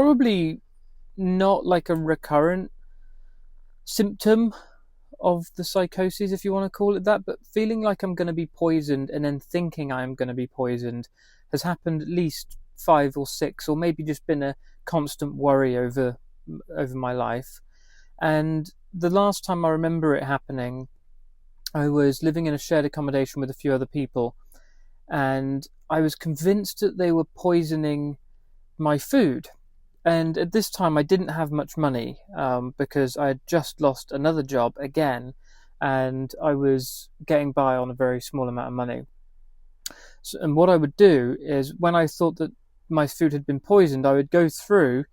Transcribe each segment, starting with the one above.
probably not like a recurrent symptom of the psychosis, if you want to call it that, but feeling like I'm going to be poisoned and then thinking I'm going to be poisoned has happened at least 5 or 6, or maybe just been a constant worry over my life. And the last time I remember it happening, I was living in a shared accommodation with a few other people, and I was convinced that they were poisoning my food. And at this time, I didn't have much money because I had just lost another job again, and I was getting by on a very small amount of money. So, and what I would do is, when I thought that my food had been poisoned, I would go through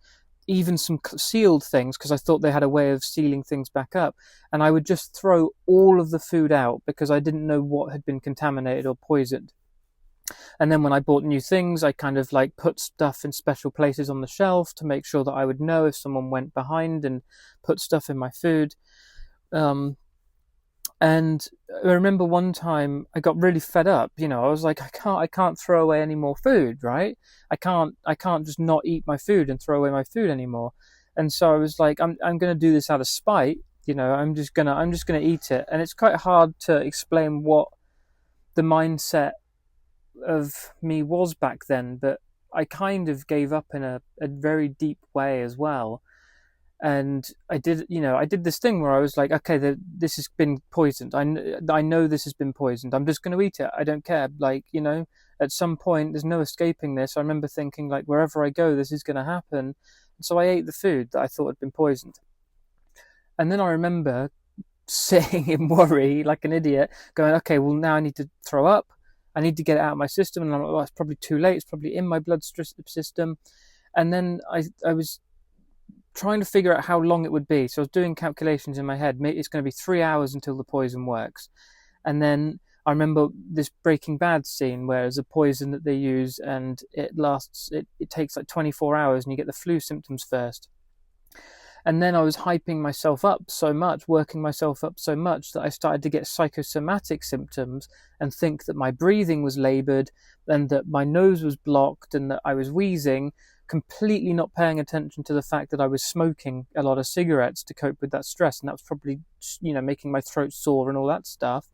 even some sealed things because I thought they had a way of sealing things back up, and I would just throw all of the food out because I didn't know what had been contaminated or poisoned. And then when I bought new things, I kind of like put stuff in special places on the shelf to make sure that I would know if someone went behind and put stuff in my food. Um, and I remember one time I got really fed up. I was like, I can't throw away any more food, right? I can't just not eat my food and throw away my food anymore. And so I was like, I'm going to do this out of spite. I'm just gonna eat it. And it's quite hard to explain what the mindset of me was back then, but I kind of gave up in a very deep way as well. And I did this thing where I was like, okay, this has been poisoned. I know this has been poisoned. I'm just going to eat it. I don't care. At some point, there's no escaping this. I remember thinking, like, wherever I go, this is going to happen. And so I ate the food that I thought had been poisoned. And then I remember sitting in worry like an idiot, going, okay, well, now I need to throw up. I need to get it out of my system. And I'm like, oh, it's probably too late. It's probably in my blood system. And then I was trying to figure out how long it would be. So I was doing calculations in my head. Maybe it's going to be 3 hours until the poison works. And then I remember this Breaking Bad scene where there's a poison that they use and it takes like 24 hours and you get the flu symptoms first. And then I was hyping myself up so much, working myself up so much that I started to get psychosomatic symptoms and think that my breathing was labored and that my nose was blocked and that I was wheezing, completely not paying attention to the fact that I was smoking a lot of cigarettes to cope with that stress. And that was probably, making my throat sore and all that stuff.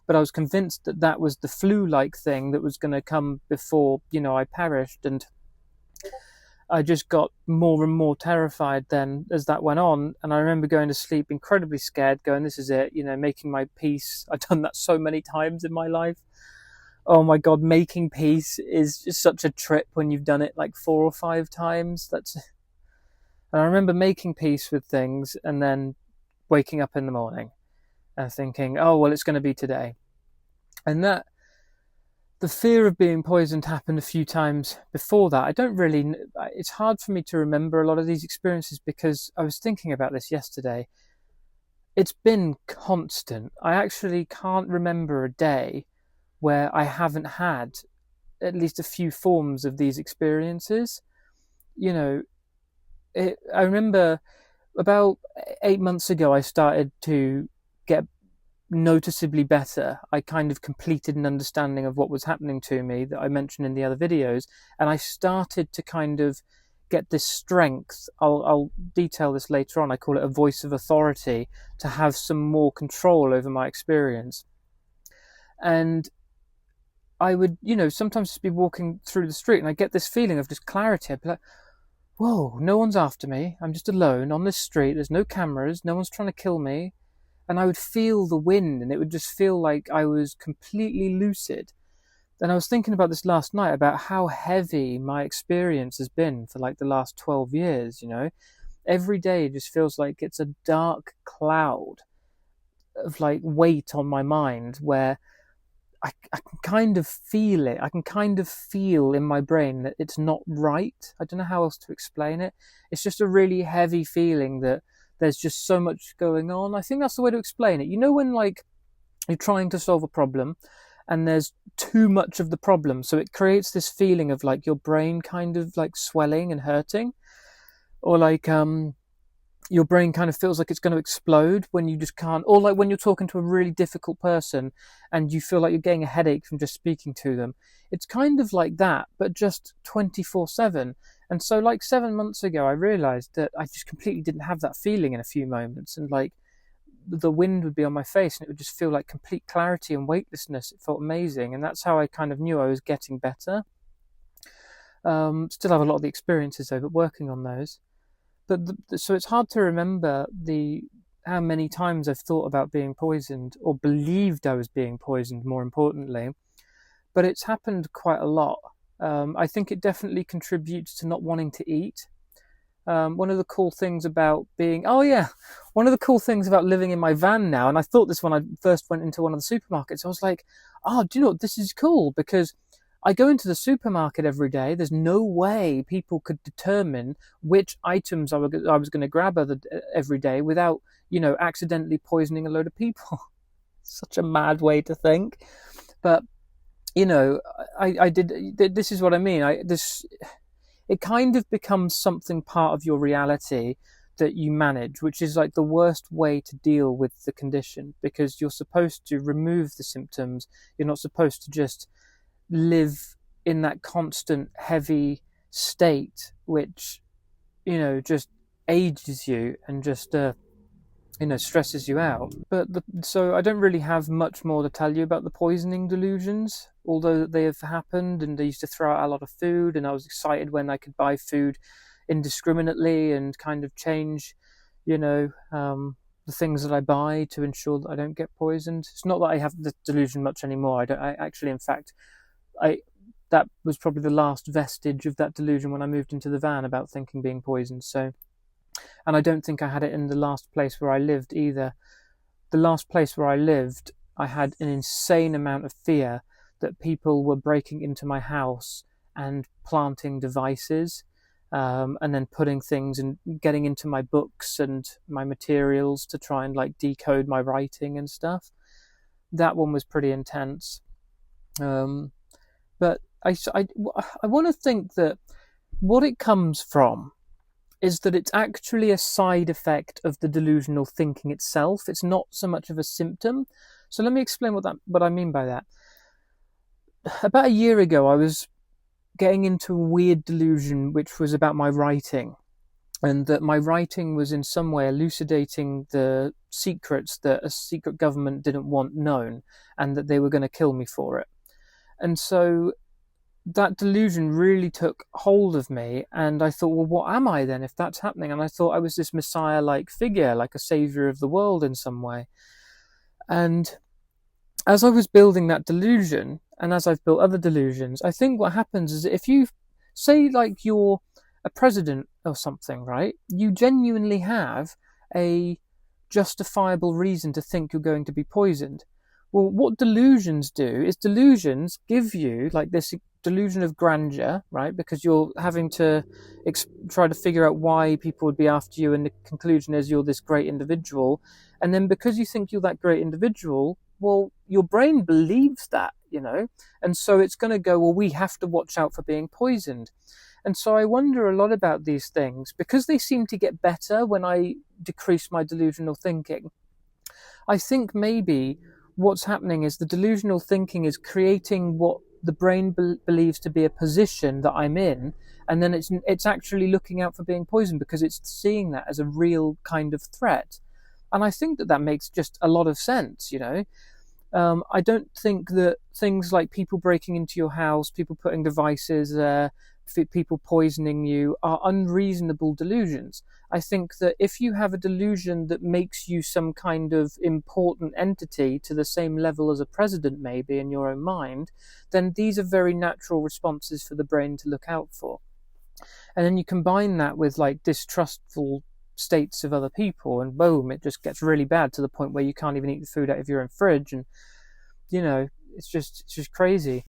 But I was convinced that that was the flu-like thing that was going to come before, I perished. And I just got more and more terrified then as that went on. And I remember going to sleep incredibly scared, going, this is it, making my peace. I've done that so many times in my life. Oh my God, making peace is just such a trip when you've done it like 4 or 5 times. And I remember making peace with things and then waking up in the morning and thinking, oh, well, it's going to be today. And the fear of being poisoned happened a few times before that. It's hard for me to remember a lot of these experiences because I was thinking about this yesterday. It's been constant. I actually can't remember a day where I haven't had at least a few forms of these experiences. I remember about 8 months ago, I started to get noticeably better. I kind of completed an understanding of what was happening to me that I mentioned in the other videos, and I started to kind of get this strength. I'll detail this later on. I call it a voice of authority, to have some more control over my experience. And I would, sometimes just be walking through the street and I get this feeling of just clarity. I'd be like, whoa, no one's after me. I'm just alone on this street. There's no cameras. No one's trying to kill me. And I would feel the wind and it would just feel like I was completely lucid. And I was thinking about this last night, about how heavy my experience has been for like the last 12 years, Every day just feels like it's a dark cloud of like weight on my mind where I can kind of feel it. I can kind of feel in my brain that it's not right. I don't know how else to explain it. It's just a really heavy feeling that there's just so much going on. I think that's the way to explain it. When like you're trying to solve a problem and there's too much of the problem, so it creates this feeling of like your brain kind of like swelling and hurting, or like your brain kind of feels like it's going to explode when you just can't, or like when you're talking to a really difficult person and you feel like you're getting a headache from just speaking to them. It's kind of like that, but just 24/7. And so, like 7 months ago, I realized that I just completely didn't have that feeling in a few moments, and like the wind would be on my face and it would just feel like complete clarity and weightlessness. It felt amazing, and that's how I kind of knew I was getting better. Still have a lot of the experiences though, but working on those. But so it's hard to remember the how many times I've thought about being poisoned or believed I was being poisoned, more importantly. But it's happened quite a lot. I think it definitely contributes to not wanting to eat. One of the cool things about one of the cool things about living in my van now, and I thought this when I first went into one of the supermarkets, I was like, oh, do you know what? This is cool because I go into the supermarket every day. There's no way people could determine which items I was going to grab every day without, accidentally poisoning a load of people. Such a mad way to think. But, I did, this is what I mean. It kind of becomes something part of your reality that you manage, which is like the worst way to deal with the condition, because you're supposed to remove the symptoms. You're not supposed to just live in that constant heavy state, which, just ages you and just, stresses you out. But so I don't really have much more to tell you about the poisoning delusions, although they have happened, and they used to throw out a lot of food, and I was excited when I could buy food indiscriminately and kind of change, the things that I buy to ensure that I don't get poisoned. It's not that I have the delusion much anymore. I actually, in fact, that was probably the last vestige of that delusion when I moved into the van about thinking being poisoned. So, and I don't think I had it in the last place where I lived either. The last place where I lived, I had an insane amount of fear that people were breaking into my house and planting devices, and then putting things and getting into my books and my materials to try and like decode my writing and stuff. That one was pretty intense. But I want to think that what it comes from is that it's actually a side effect of the delusional thinking itself. It's not so much of a symptom. So let me explain what I mean by that. About a year ago, I was getting into a weird delusion, which was about my writing, and that my writing was in some way elucidating the secrets that a secret government didn't want known, and that they were going to kill me for it. And so that delusion really took hold of me, and I thought, well, what am I then if that's happening? And I thought I was this messiah-like figure, like a savior of the world in some way. And as I was building that delusion, and as I've built other delusions, I think what happens is if you say like you're a president or something, right? You genuinely have a justifiable reason to think you're going to be poisoned. Well, what delusions do is delusions give you like this delusion of grandeur, right? Because you're having to try to figure out why people would be after you, and the conclusion is you're this great individual. And then because you think you're that great individual, well, your brain believes that, and so it's going to go, well, we have to watch out for being poisoned. And so I wonder a lot about these things because they seem to get better when I decrease my delusional thinking. I think maybe what's happening is the delusional thinking is creating what the brain believes to be a position that I'm in, and then it's actually looking out for being poisoned because it's seeing that as a real kind of threat. And I think that makes just a lot of sense, I don't think that things like people breaking into your house, people putting devices there, people poisoning you are unreasonable delusions. I think that if you have a delusion that makes you some kind of important entity to the same level as a president maybe in your own mind, then these are very natural responses for the brain to look out for. And then you combine that with like distrustful states of other people, and boom, it just gets really bad to the point where you can't even eat the food out of your own fridge, and it's just crazy.